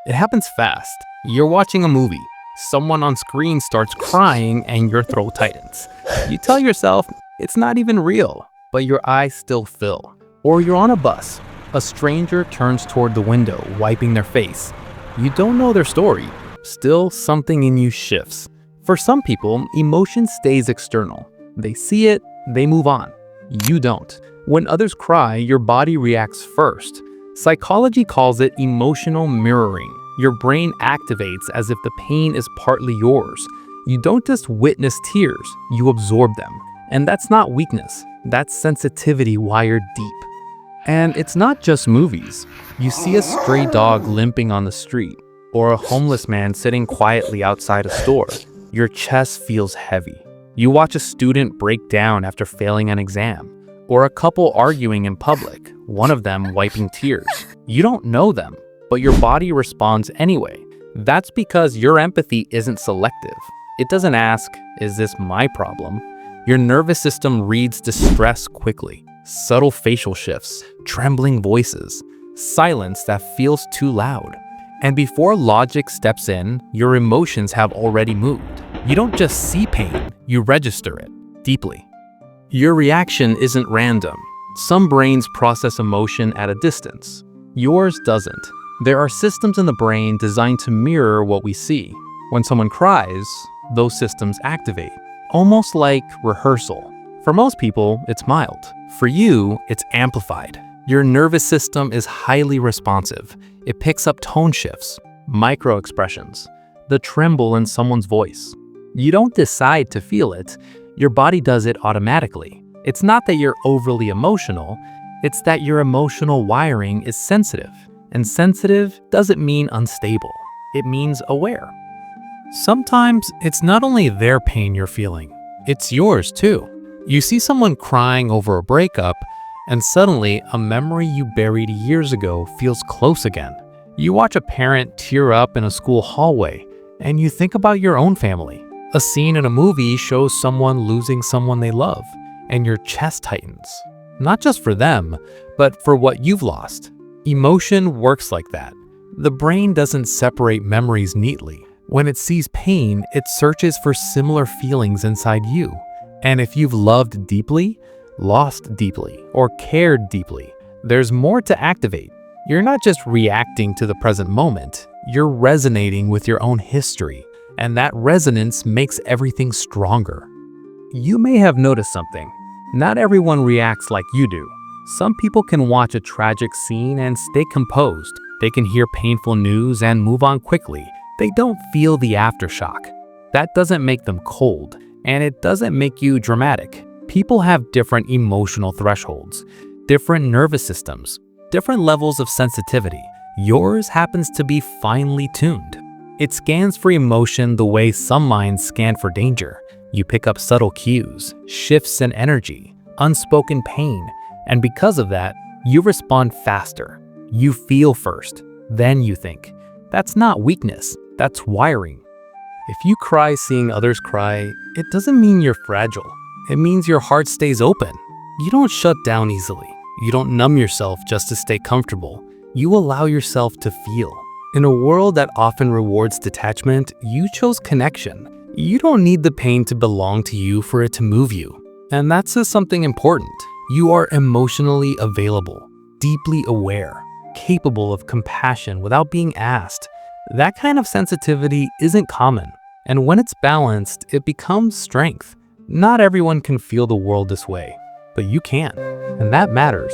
It happens fast. You're watching a movie. Someone on screen starts crying and your throat tightens. You tell yourself it's not even real, but your eyes still fill. Or you're on a bus. A stranger turns toward the window, wiping their face. You don't know their story. Still, something in you shifts. For some people, emotion stays external. They see it, they move on. You don't. When others cry, your body reacts first. Psychology calls it emotional mirroring. Your brain activates as if the pain is partly yours. You don't just witness tears, you absorb them. And that's not weakness, that's sensitivity wired deep. And it's not just movies. You see a stray dog limping on the street, or a homeless man sitting quietly outside a store. Your chest feels heavy. You watch a student break down after failing an exam, or a couple arguing in public, one of them wiping tears. You don't know them, but your body responds anyway. That's because your empathy isn't selective. It doesn't ask, is this my problem? Your nervous system reads distress quickly. Subtle facial shifts, trembling voices, silence that feels too loud. And before logic steps in, your emotions have already moved. You don't just see pain, you register it deeply. Your reaction isn't random. Some brains process emotion at a distance. Yours doesn't. There are systems in the brain designed to mirror what we see. When someone cries, those systems activate, almost like rehearsal. For most people, it's mild. For you, it's amplified. Your nervous system is highly responsive. It picks up tone shifts, micro expressions, the tremble in someone's voice. You don't decide to feel it, your body does it automatically. It's not that you're overly emotional, it's that your emotional wiring is sensitive. And sensitive doesn't mean unstable, it means aware. Sometimes it's not only their pain you're feeling, it's yours too. You see someone crying over a breakup, and suddenly a memory you buried years ago feels close again. You watch a parent tear up in a school hallway, and you think about your own family. A scene in a movie shows someone losing someone they love, and your chest tightens. Not just for them, but for what you've lost. Emotion works like that. The brain doesn't separate memories neatly. When it sees pain, it searches for similar feelings inside you. And if you've loved deeply, lost deeply, or cared deeply, there's more to activate. You're not just reacting to the present moment, you're resonating with your own history, and that resonance makes everything stronger. You may have noticed something. Not everyone reacts like you do. Some people can watch a tragic scene and stay composed. They can hear painful news and move on quickly. They don't feel the aftershock. That doesn't make them cold, and it doesn't make you dramatic. People have different emotional thresholds, different nervous systems, different levels of sensitivity. Yours happens to be finely tuned. It scans for emotion the way some minds scan for danger. You pick up subtle cues, shifts in energy, unspoken pain, and because of that, you respond faster. You feel first, then you think. That's not weakness, that's wiring. If you cry seeing others cry, it doesn't mean you're fragile. It means your heart stays open. You don't shut down easily. You don't numb yourself just to stay comfortable. You allow yourself to feel. In a world that often rewards detachment, you chose connection. You don't need the pain to belong to you for it to move you. And that says something important. You are emotionally available, deeply aware, capable of compassion without being asked. That kind of sensitivity isn't common. And when it's balanced, it becomes strength. Not everyone can feel the world this way, but you can, and that matters.